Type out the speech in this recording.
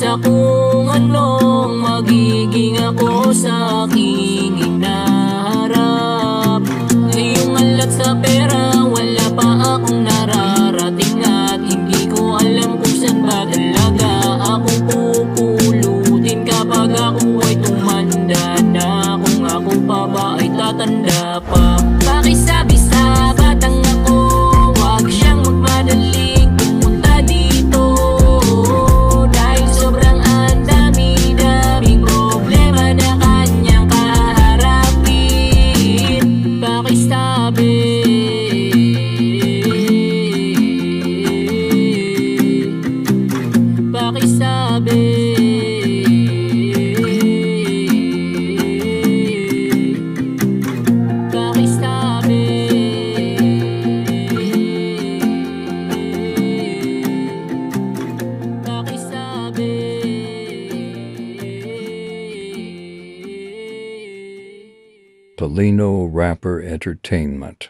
siya kung anong magiging ako sa aking hinaharap. Ngayong alat sa pera, wala pa akong nararating, at hindi ko alam kung saan ba talaga ako pupulutin kapag ako ay tumanda na. Kung ako pa ba ay tatanda pa. Pakisabi sa batang ako, wag siyang magmadaling pumunta dito, dahil sobrang andami-daming problema na kanyang kaharapin. Pakisabi, pakisabi. Polino Rapper Entertainment.